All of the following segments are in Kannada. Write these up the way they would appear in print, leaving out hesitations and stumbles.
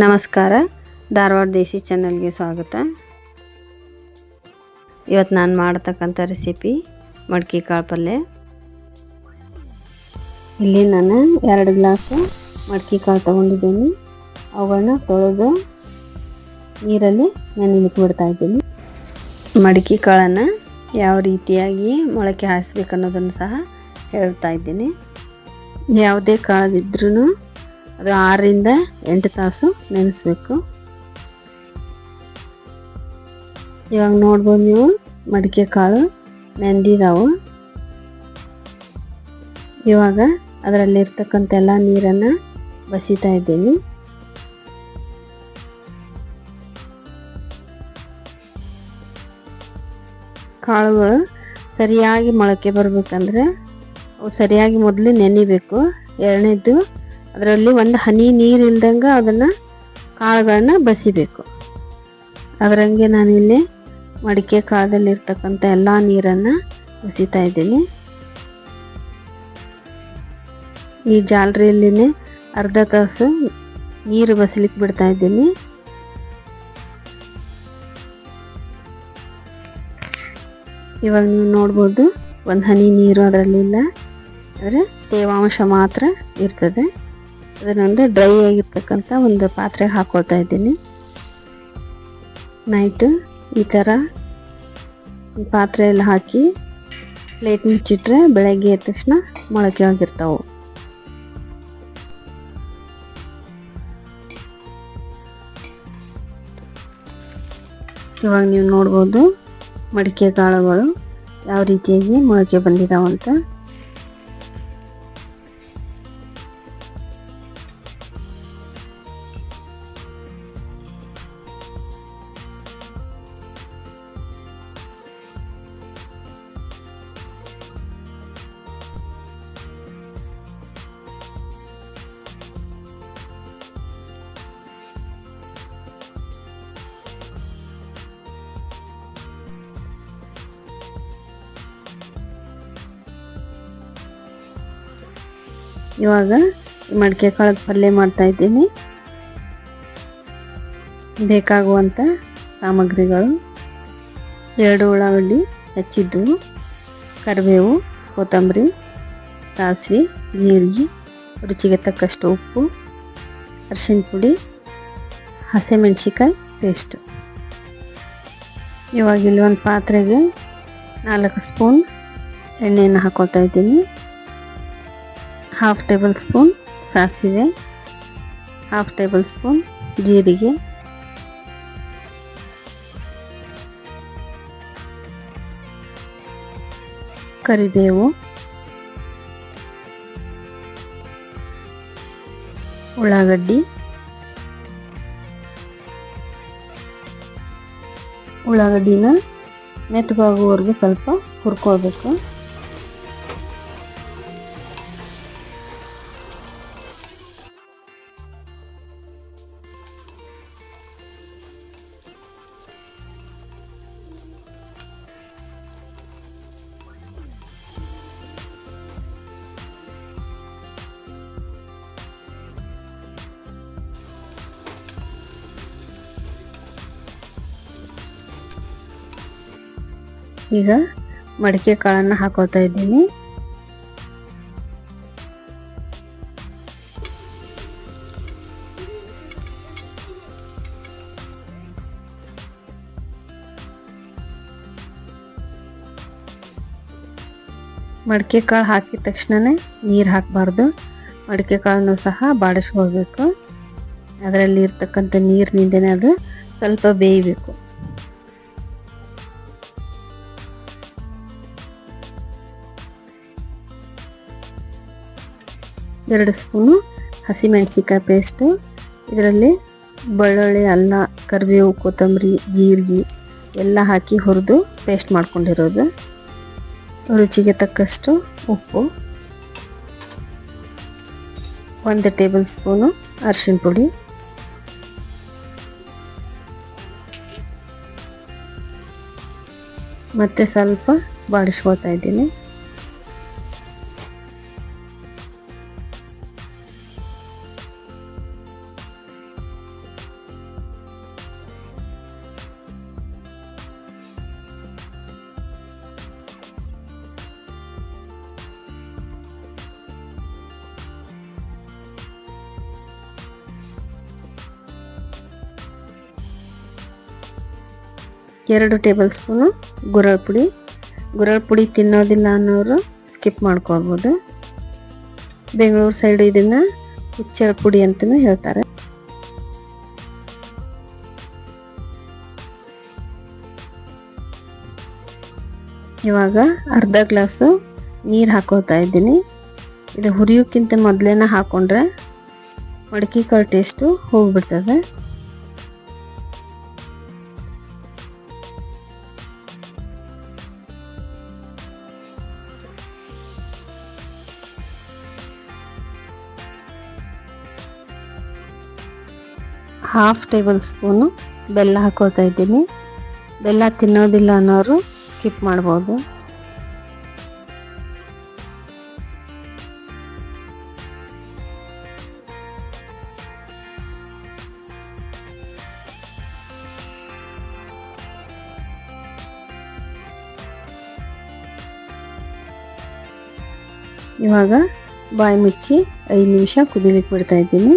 ನಮಸ್ಕಾರ, ಧಾರವಾಡ ದೇಸಿ ಚಾನಲ್ಗೆ ಸ್ವಾಗತ. ಇವತ್ತು ನಾನು ಮಾಡತಕ್ಕಂಥ ರೆಸಿಪಿ ಮಡಕೆ ಕಾಳು ಪಲ್ಯ. ಇಲ್ಲಿ ನಾನು 2 ಗ್ಲಾಸ್ ಮಡಕೆ ಕಾಳು ತೊಗೊಂಡಿದ್ದೀನಿ. ಅವುಗಳನ್ನ ತೊಳೆದು ನೀರಲ್ಲಿ ನೆನೆಲಿಕ್ಕೆ ಬಿಡ್ತಾ ಇದ್ದೀನಿ. ಮಡಕೆ ಕಾಳನ್ನು ಯಾವ ರೀತಿಯಾಗಿ ಮೊಳಕೆ ಹಾಯಿಸ್ಬೇಕು ಅನ್ನೋದನ್ನು ಸಹ ಹೇಳ್ತಾ ಇದ್ದೀನಿ. ಯಾವುದೇ ಕಾಳಿದ್ರೂ ಅದು 6 ರಿಂದ 8 ತಾಸು ನೆನೆಸ್ಬೇಕು. ಇವಾಗ ನೋಡ್ಬೋದು ನೀವು, ಮಡಿಕೆ ಕಾಳು ನೆಂದಿದಾವು. ಇವಾಗ ಅದರಲ್ಲಿರ್ತಕ್ಕಂಥ ಎಲ್ಲ ನೀರನ್ನು ಬಸಿತಾ ಇದ್ದೀನಿ. ಕಾಳುಗಳು ಸರಿಯಾಗಿ ಮೊಳಕೆ ಬರಬೇಕಂದ್ರೆ ಅವು ಸರಿಯಾಗಿ ಮೊದಲು ನೆನಿಬೇಕು. ಎರಡನೇದು, ಅದರಲ್ಲಿ ಒಂದು ಹನಿ ನೀರು ಇಲ್ದಂಗೆ ಅದನ್ನು ಕಾಳುಗಳನ್ನು ಬಸಿಬೇಕು. ಅದರಂಗೆ ನಾನಿಲ್ಲಿ ಮಡಿಕೆ ಕಾಳದಲ್ಲಿರ್ತಕ್ಕಂಥ ಎಲ್ಲ ನೀರನ್ನು ಬಸಿತಾ ಇದ್ದೀನಿ. ಈ ಜಾಲರಿಯಲ್ಲಿನೇ ಅರ್ಧ ತಾಸು ನೀರು ಬಸಲಿಕ್ಕೆ ಬಿಡ್ತಾ ಇದ್ದೀನಿ. ಇವಾಗ ನೀವು ನೋಡ್ಬೋದು, ಒಂದು ಹನಿ ನೀರು ಅದರಲ್ಲಿಲ್ಲ, ಆದರೆ ತೇವಾಂಶ ಮಾತ್ರ ಇರ್ತದೆ. ಅದನ್ನೊಂದು ಡ್ರೈ ಆಗಿರ್ತಕ್ಕಂಥ ಒಂದು ಪಾತ್ರೆಗೆ ಹಾಕ್ಕೊಳ್ತಾ ಇದ್ದೀನಿ. ನೈಟು ಈ ಥರ ಪಾತ್ರೆ ಎಲ್ಲ ಹಾಕಿ ಪ್ಲೇಟ್ ಮುಚ್ಚಿಟ್ರೆ ಬೆಳಗ್ಗೆ ಎದ್ದ ತಕ್ಷಣ ಮೊಳಕೆ ಆಗಿರ್ತಾವೆ. ಇವಾಗ ನೀವು ನೋಡ್ಬೋದು ಮಡಿಕೆ ಕಾಳುಗಳು ಯಾವ ರೀತಿಯಾಗಿ ಮೊಳಕೆ ಬಂದಿದ್ದಾವಂತ. ಇವಾಗ ಮಡಿಕೆ ಕಾಳದ ಪಲ್ಯ ಮಾಡ್ತಾ ಇದ್ದೀನಿ. ಬೇಕಾಗುವಂಥ ಸಾಮಗ್ರಿಗಳು: 2 ಉಳ್ಳಾಗಡ್ಡಿ ಹೆಚ್ಚಿದ್ದು, ಕರಿಬೇವು, ಕೊತ್ತಂಬರಿ, ಸಾಸಿವೆ, ಜೀರಿಗೆ, ರುಚಿಗೆ ತಕ್ಕಷ್ಟು ಉಪ್ಪು, ಅರಿಶಿನ ಪುಡಿ, ಹಸಿಮೆಣಸಿಕಾಯಿ ಪೇಸ್ಟು. ಇವಾಗ ಇಲ್ಲಿ ಒಂದು ಪಾತ್ರೆಗೆ 4 ಸ್ಪೂನ್ ಎಣ್ಣೆಯನ್ನು ಹಾಕ್ಕೊಳ್ತಾ ಇದ್ದೀನಿ. 1/2 ಟೇಬಲ್ ಸ್ಪೂನ್ ಸಾಸಿವೆ, 1/2 ಟೇಬಲ್ ಸ್ಪೂನ್ ಜೀರಿಗೆ, ಕರಿಬೇವು, ಉಳ್ಳಾಗಡ್ಡಿನ ಮೆತ್ತಗಾಗುವವರೆಗೂ ಸ್ವಲ್ಪ ಹುರ್ಕೊಳ್ಬೇಕು. ಈಗ ಮಡಿಕೆ ಕಾಳನ್ನು ಹಾಕೊಳ್ತಾ ಇದ್ದೀನಿ. ಮಡಿಕೆ ಕಾಳು ಹಾಕಿದ ತಕ್ಷಣನೇ ನೀರು ಹಾಕಬಾರ್ದು. ಮಡಿಕೆ ಕಾಳನ್ನು ಸಹ ಬಾಡಿಸ್ಕೊಳ್ಬೇಕು. ಅದರಲ್ಲಿ ಇರ್ತಕ್ಕಂಥ ನೀರಿನಿಂದನೇ ಅದು ಸ್ವಲ್ಪ ಬೇಯಬೇಕು. ಎರಡು ಸ್ಪೂನು ಹಸಿಮೆಣಸಿಕಾಯಿ ಪೇಸ್ಟು. ಇದರಲ್ಲಿ ಬೆಳ್ಳುಳ್ಳಿ, ಅಲ್ಲ, ಕರಿಬೇವು, ಕೊತ್ತಂಬರಿ, ಜೀರಿಗೆ ಎಲ್ಲ ಹಾಕಿ ಹುರಿದು ಪೇಸ್ಟ್ ಮಾಡ್ಕೊಂಡಿರೋದು. ರುಚಿಗೆ ತಕ್ಕಷ್ಟು ಉಪ್ಪು, 1 ಟೇಬಲ್ ಸ್ಪೂನು ಅರಿಶಿನ ಪುಡಿ, ಮತ್ತು ಸ್ವಲ್ಪ ಬಾಡಿಸ್ಕೊಳ್ತಾ ಇದ್ದೀನಿ. 2 ಟೇಬಲ್ ಸ್ಪೂನು ಗುರಳ್ ಪುಡಿ ತಿನ್ನೋದಿಲ್ಲ ಅನ್ನೋರು ಸ್ಕಿಪ್ ಮಾಡ್ಕೊಳ್ಬೋದು. ಬೆಂಗಳೂರು ಸೈಡ್ ಇದನ್ನು ಹುಚ್ಚಳ ಪುಡಿ ಅಂತಲೂ ಹೇಳ್ತಾರೆ. ಇವಾಗ ಅರ್ಧ ಗ್ಲಾಸು ನೀರು ಹಾಕೋತಾ ಇದ್ದೀನಿ. ಇದು ಹುರಿಯೋಕ್ಕಿಂತ ಮೊದಲೇನ ಹಾಕೊಂಡ್ರೆ ಮಡಕಿ ಕಾಳು ಟೇಸ್ಟು ಹೋಗ್ಬಿಡ್ತದೆ. ಹಾಫ್ ಟೇಬಲ್ ಸ್ಪೂನು ಬೆಲ್ಲ ಹಾಕೋತಾ ಇದ್ದೀನಿ. ಬೆಲ್ಲ ತಿನ್ನೋದಿಲ್ಲ ಅನ್ನೋರು ಸ್ಕಿಪ್ ಮಾಡ್ಬೋದು. ಇವಾಗ ಬಾಯಿ ಮುಚ್ಚಿ 5 ನಿಮಿಷ ಕುದಿಲಿಕ್ಕೆ ಬಿಡ್ತಾ ಇದ್ದೀನಿ.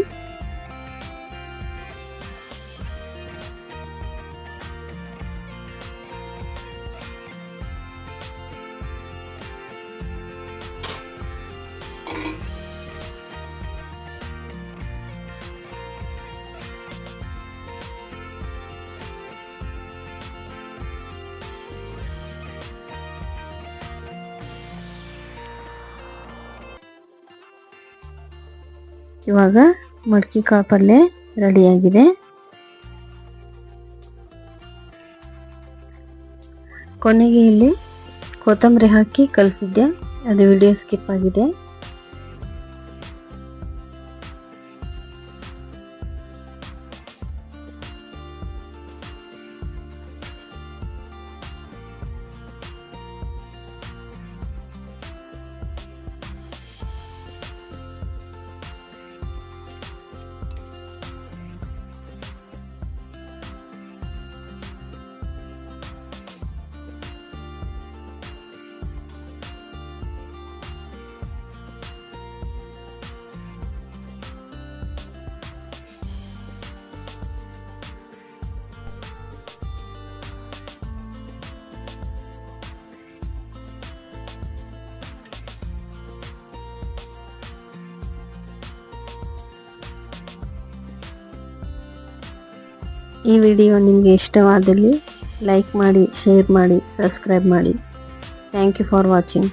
ಇವಾಗ ಮಡಕಿ ಕಾಳು ಪಲ್ಯ ರೆಡಿಯಾಗಿದೆ. ಕೊನೆಗೆ ಇಲ್ಲಿ ಕೊತ್ತಂಬರಿ ಹಾಕಿ ಕಲಿಸಿದ್ದೆ, ಅದು ವಿಡಿಯೋ ಸ್ಕಿಪ್ ಆಗಿದೆ. ಈ ವಿಡಿಯೋ ನಿಮಗೆ ಇಷ್ಟವಾದಲ್ಲಿ ಲೈಕ್ ಮಾಡಿ, ಶೇರ್ ಮಾಡಿ, ಸಬ್ಸ್ಕ್ರೈಬ್ ಮಾಡಿ. Thank you for watching.